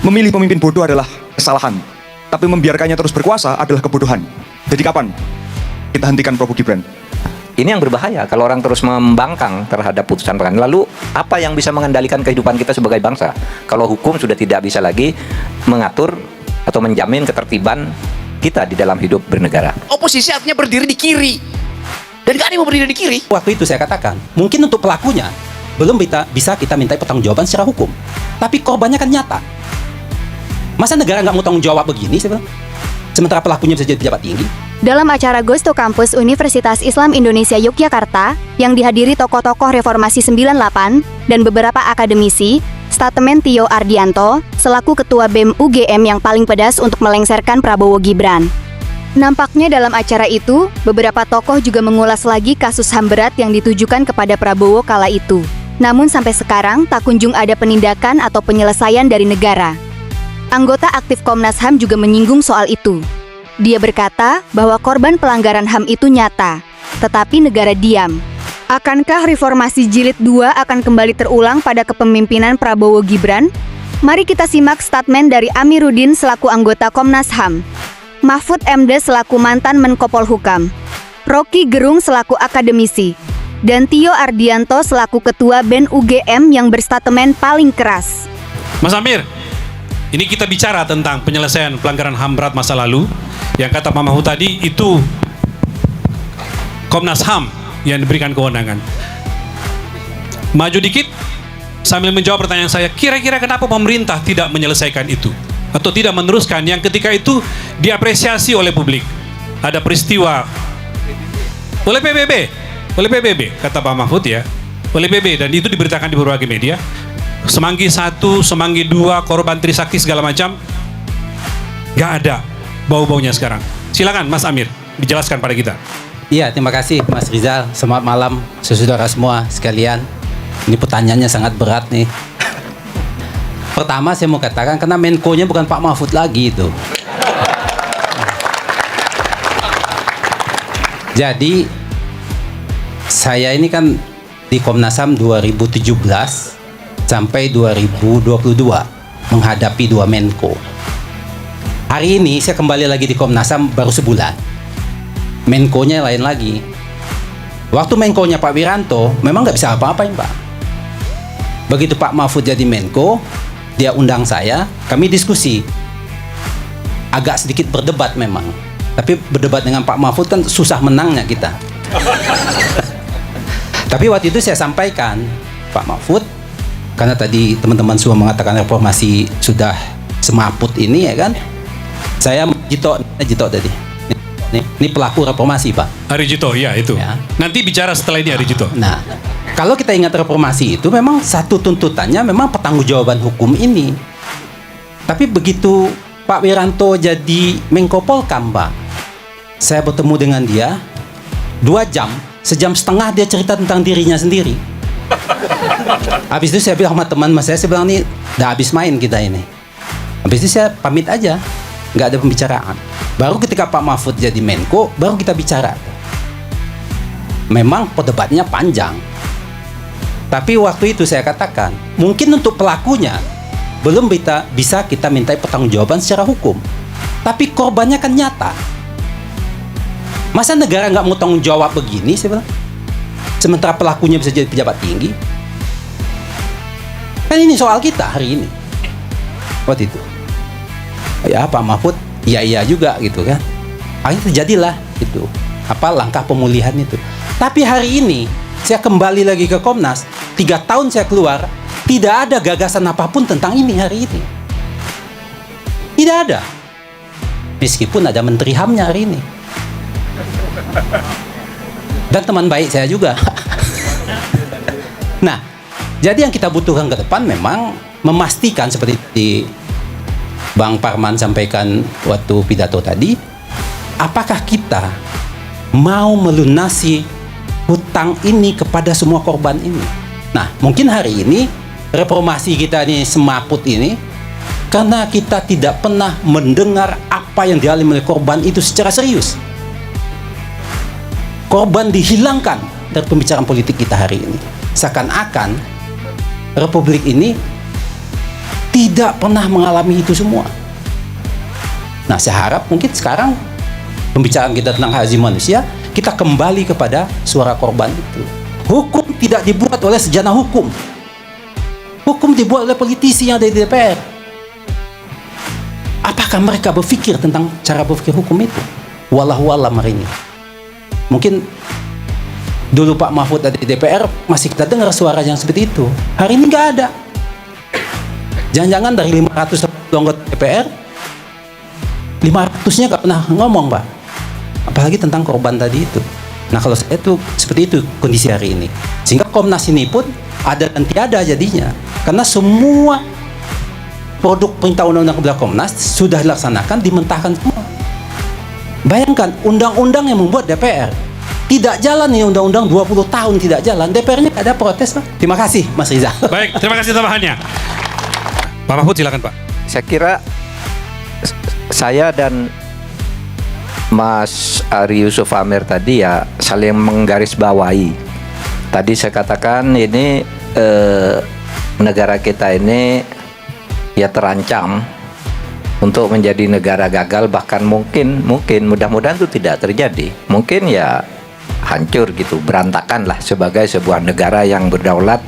Memilih pemimpin bodoh adalah kesalahan, tapi membiarkannya terus berkuasa adalah kebodohan. Jadi kapan kita hentikan Prabowo Gibran? Ini yang berbahaya kalau orang terus membangkang terhadap putusan pengadilan. Lalu apa yang bisa mengendalikan kehidupan kita sebagai bangsa? Kalau hukum sudah tidak bisa lagi mengatur atau menjamin ketertiban kita di dalam hidup bernegara. Oposisi artinya berdiri di kiri, dan gak ada yang mau berdiri di kiri. Waktu itu saya katakan, mungkin untuk pelakunya belum bisa kita minta pertanggungjawaban secara hukum, tapi korbannya kan nyata. Masa negara nggak mau tanggung jawab begini, saya bilang? Sementara pelakunya bisa jadi pejabat tinggi. Dalam acara Goes to Campus Universitas Islam Indonesia Yogyakarta yang dihadiri tokoh-tokoh Reformasi 98 dan beberapa akademisi, statemen Tio Ardianto selaku Ketua BEM UGM yang paling pedas untuk melengsarkan Prabowo Gibran. Nampaknya dalam acara itu, beberapa tokoh juga mengulas lagi kasus HAM berat yang ditujukan kepada Prabowo kala itu. Namun sampai sekarang tak kunjung ada penindakan atau penyelesaian dari negara. Anggota aktif Komnas HAM juga menyinggung soal itu. Dia berkata bahwa korban pelanggaran HAM itu nyata, tetapi negara diam. Akankah reformasi jilid 2 akan kembali terulang pada kepemimpinan Prabowo Gibran? Mari kita simak statement dari Amiruddin selaku anggota Komnas HAM, Mahfud MD selaku mantan Menko Polhukam, Rocky Gerung selaku akademisi, dan Tio Ardianto selaku Ketua BEM UGM yang berstatemen paling keras. Mas Amir, ini kita bicara tentang penyelesaian pelanggaran HAM berat masa lalu. Yang kata Pak Mahfud tadi itu Komnas HAM yang diberikan kewenangan. Maju dikit sambil menjawab pertanyaan saya, kira-kira kenapa pemerintah tidak menyelesaikan itu atau tidak meneruskan yang ketika itu diapresiasi oleh publik? Ada peristiwa oleh PBB kata Pak Mahfud ya, oleh PBB, dan itu diberitakan di berbagai media. Semanggi 1, Semanggi 2, korban Trisakti segala macam, nggak ada bau-baunya sekarang. Silakan Mas Amir, dijelaskan pada kita. Iya, terima kasih Mas Rizal. Selamat malam saudara semua sekalian. Ini pertanyaannya sangat berat nih. Pertama saya mau katakan karena Menko-nya bukan Pak Mahfud lagi itu. Jadi saya ini kan di Komnas HAM 2017 sampai 2022 menghadapi 2 Menko. Hari ini saya kembali lagi di Komnas HAM baru sebulan. Menko-nya lain lagi. Waktu Menko-nya Pak Wiranto memang nggak bisa apa-apain Pak. Begitu Pak Mahfud jadi Menko, dia undang saya, kami diskusi. Agak sedikit berdebat memang. Tapi berdebat dengan Pak Mahfud kan susah menangnya kita. Tapi waktu itu saya sampaikan, Pak Mahfud, karena tadi teman-teman semua mengatakan reformasi sudah semaput ini ya kan. Saya Jito tadi. Ini pelaku reformasi Pak. Ari Jito, ya itu. Ya. Nanti bicara setelah ini Ari Jito. Nah, kalau kita ingat reformasi itu memang satu tuntutannya memang pertanggungjawaban hukum ini. Tapi begitu Pak Wiranto jadi Menko Polkam Pak, saya bertemu dengan dia 2 jam, sejam setengah dia cerita tentang dirinya sendiri. Habis itu saya bilang sama teman saya bilang nih udah habis main kita ini. Habis itu saya pamit aja. Nggak ada pembicaraan. Baru ketika Pak Mahfud jadi Menko, baru kita bicara. Memang perdebatannya panjang. Tapi waktu itu saya katakan, mungkin untuk pelakunya belum bisa kita minta pertanggungjawaban secara hukum. Tapi korbannya kan nyata. Masa negara nggak mau tanggung jawab begini, saya bilang? Sementara pelakunya bisa jadi pejabat tinggi. Kan ini soal kita hari ini. Waktu itu. Ya Pak Mahfud, iya juga gitu kan. Akhirnya terjadilah itu langkah pemulihan itu. Tapi hari ini saya kembali lagi ke Komnas, 3 tahun saya keluar, tidak ada gagasan apapun tentang ini hari ini. Tidak ada. Meskipun ada Menteri HAM-nya hari ini. Dan teman baik saya juga. Nah, jadi yang kita butuhkan ke depan memang memastikan seperti di Bang Parman sampaikan waktu pidato tadi, apakah kita mau melunasi hutang ini kepada semua korban ini? Nah, mungkin hari ini reformasi kita ini semaput ini karena kita tidak pernah mendengar apa yang dialami oleh korban itu secara serius. Korban dihilangkan dari pembicaraan politik kita hari ini. Seakan-akan Republik ini tidak pernah mengalami itu semua. Nah, saya harap mungkin sekarang pembicaraan kita tentang hak asasi manusia, kita kembali kepada suara korban itu. Hukum tidak dibuat oleh sejana hukum. Hukum dibuat oleh politisi yang ada di DPR. Apakah mereka berpikir tentang cara berpikir hukum itu? Wallahu a'lam hari ini. Mungkin dulu Pak Mahfud ada di DPR, masih kita dengar suara yang seperti itu. Hari ini nggak ada. Jangan-jangan dari 500 anggota DPR, 500-nya nggak pernah ngomong, Pak. Apalagi tentang korban tadi itu. Nah, kalau saya itu seperti itu kondisi hari ini. Sehingga Komnas ini pun ada dan tiada jadinya. Karena semua produk perintah undang-undang kepada Komnas sudah dilaksanakan, dimentahkan semua. Bayangkan, undang-undang yang membuat DPR tidak jalan nih, undang-undang 20 tahun tidak jalan, DPR-nya nggak ada protes, Pak. Terima kasih, Mas Rizal. Baik, terima kasih tambahannya. Pak Mahfud, silakan Pak. Saya kira saya dan Mas Ari Yusuf Amir tadi ya saling menggarisbawahi. Tadi saya katakan ini negara kita ini ya terancam untuk menjadi negara gagal, bahkan mungkin mudah-mudahan itu tidak terjadi. Mungkin ya hancur gitu, berantakan lah sebagai sebuah negara yang berdaulat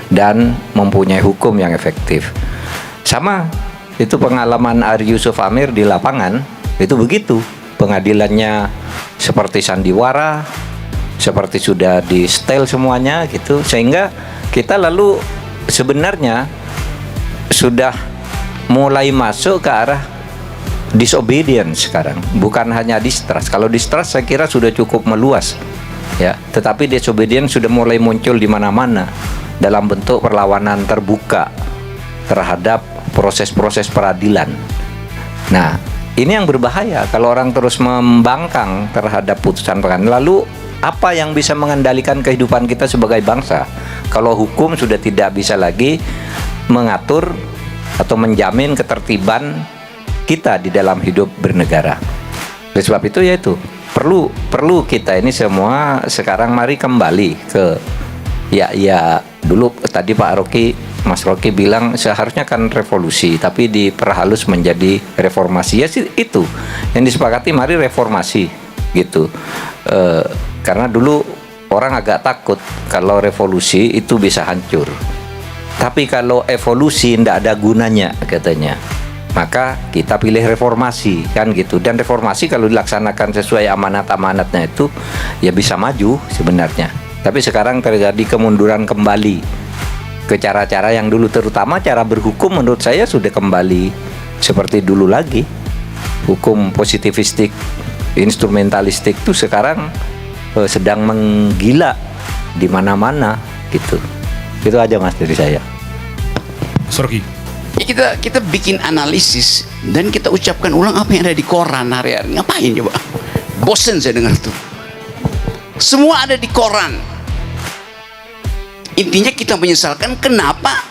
dan mempunyai hukum yang efektif. Sama itu pengalaman Ari Yusuf Amir di lapangan itu begitu. Pengadilannya seperti sandiwara, seperti sudah di setel semuanya gitu, sehingga kita lalu sebenarnya sudah mulai masuk ke arah disobedience sekarang, bukan hanya distrust. Kalau distrust saya kira sudah cukup meluas ya, tetapi disobedience sudah mulai muncul di mana-mana dalam bentuk perlawanan terbuka terhadap proses-proses peradilan. Nah, ini yang berbahaya kalau orang terus membangkang terhadap putusan pengadilan. Lalu apa yang bisa mengendalikan kehidupan kita sebagai bangsa kalau hukum sudah tidak bisa lagi mengatur atau menjamin ketertiban kita di dalam hidup bernegara? Oleh sebab itu yaitu perlu kita ini semua sekarang mari kembali ke ya dulu tadi Mas Rocky bilang seharusnya kan revolusi, tapi diperhalus menjadi reformasi. Ya sih itu yang disepakati, mari reformasi gitu. Karena dulu orang agak takut kalau revolusi itu bisa hancur. Tapi kalau evolusi tidak ada gunanya katanya, maka kita pilih reformasi kan gitu. Dan reformasi kalau dilaksanakan sesuai amanat-amanatnya itu ya bisa maju sebenarnya. Tapi sekarang terjadi kemunduran kembali ke cara-cara yang dulu, terutama cara berhukum menurut saya sudah kembali seperti dulu lagi. Hukum positivistik, instrumentalistik itu sekarang sedang menggila di mana-mana gitu. Itu aja Mas dari saya. Sorgi. Kita bikin analisis dan kita ucapkan ulang apa yang ada di koran hari-hari. Ngapain coba? Bosen saya dengar itu. Semua ada di koran. Intinya kita menyesalkan kenapa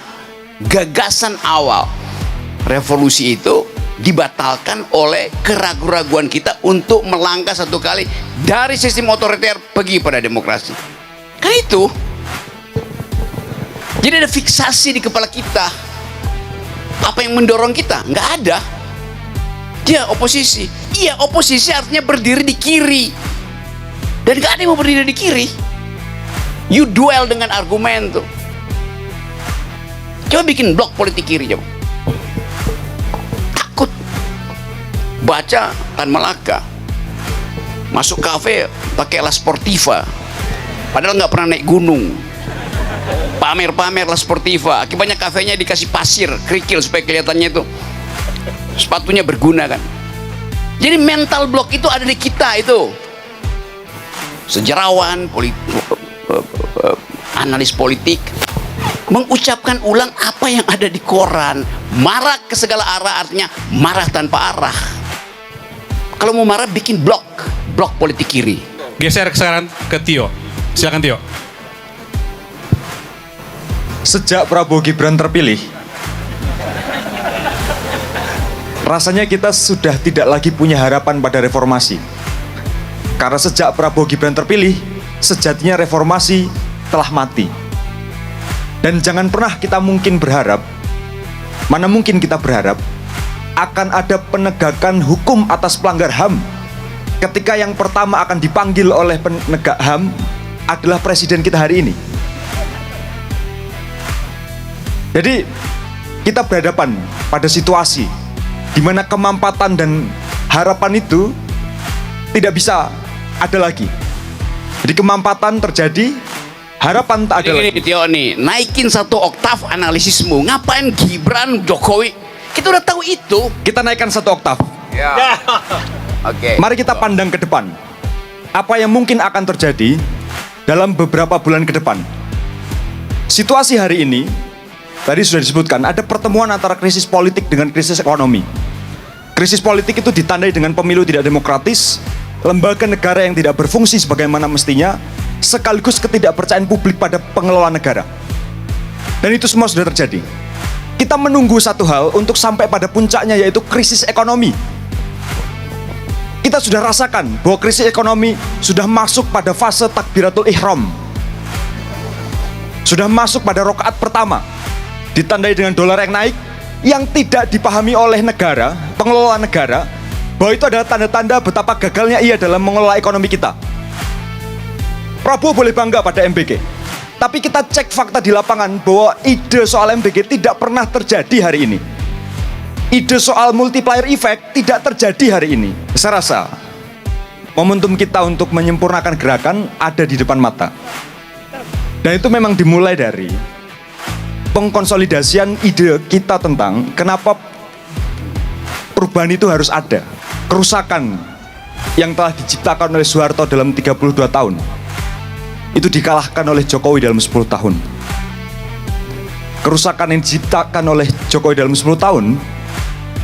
gagasan awal revolusi itu dibatalkan oleh keraguan-raguan kita untuk melangkah satu kali dari sistem otoriter pergi pada demokrasi. Kan itu. Jadi ada fiksasi di kepala kita. Apa yang mendorong kita? Nggak ada. Dia oposisi. Iya, oposisi artinya berdiri di kiri. Dan nggak ada yang mau berdiri di kiri. You duel dengan argumen tuh. Coba bikin blok politik kiri coba. Takut. Baca Tan Malaka. Masuk kafe pakai La Sportiva. Padahal nggak pernah naik gunung. Pamer-pamer La Sportiva. Akibatnya kafenya dikasih pasir, kerikil supaya kelihatannya itu sepatunya berguna kan. Jadi mental block itu ada di kita itu. Sejarawan, analis politik mengucapkan ulang apa yang ada di koran. Marah ke segala arah artinya marah tanpa arah. Kalau mau marah bikin blok politik kiri. Geser sekarang ke Tio. Silakan Tio. Sejak Prabowo Gibran terpilih, rasanya kita sudah tidak lagi punya harapan pada reformasi. Karena sejak Prabowo Gibran terpilih, sejatinya reformasi telah mati. Dan jangan pernah kita mungkin berharap Mana mungkin kita berharap akan ada penegakan hukum atas pelanggar HAM ketika yang pertama akan dipanggil oleh penegak HAM adalah presiden kita hari ini. Jadi kita berhadapan pada situasi di mana kemampatan dan harapan itu tidak bisa ada lagi. Jadi kemampatan terjadi, harapan tak ada lagi. Ini Tio nih, naikin 1 oktav analisismu. Ngapain Gibran, Jokowi? Kita udah tahu itu. Kita naikkan 1 oktav. Ya. Oke. Mari kita pandang ke depan. Apa yang mungkin akan terjadi dalam beberapa bulan ke depan. Situasi hari ini, tadi sudah disebutkan, ada pertemuan antara krisis politik dengan krisis ekonomi. Krisis politik itu ditandai dengan pemilu tidak demokratis, lembaga negara yang tidak berfungsi sebagaimana mestinya, sekaligus ketidakpercayaan publik pada pengelola negara. Dan itu semua sudah terjadi. Kita menunggu satu hal untuk sampai pada puncaknya, yaitu krisis ekonomi. Kita sudah rasakan bahwa krisis ekonomi sudah masuk pada fase takbiratul ihram. Sudah masuk pada rakaat pertama, ditandai dengan dolar yang naik, yang tidak dipahami oleh negara, pengelola negara, bahwa itu adalah tanda-tanda betapa gagalnya ia dalam mengelola ekonomi kita. Prabowo boleh bangga pada MBG, tapi kita cek fakta di lapangan bahwa ide soal MBG tidak pernah terjadi hari ini. Ide soal multiplier effect tidak terjadi hari ini. Saya rasa momentum kita untuk menyempurnakan gerakan ada di depan mata. Dan itu memang dimulai dari pengkonsolidasian ide kita tentang kenapa perubahan itu harus ada. Kerusakan yang telah diciptakan oleh Soeharto dalam 32 tahun itu dikalahkan oleh Jokowi dalam 10 tahun. Kerusakan yang diciptakan oleh Jokowi dalam 10 tahun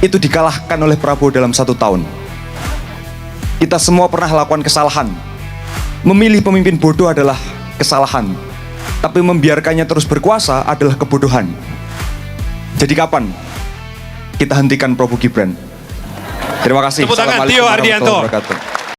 itu dikalahkan oleh Prabowo dalam 1 tahun. Kita semua pernah lakukan kesalahan. Memilih pemimpin bodoh adalah kesalahan, tapi membiarkannya terus berkuasa adalah kebodohan. Jadi kapan kita hentikan Prabowo Gibran? Terima kasih. Tepuk tangan Assalamualaikum Tio Ardianto. warahmatullahi wabarakatuh.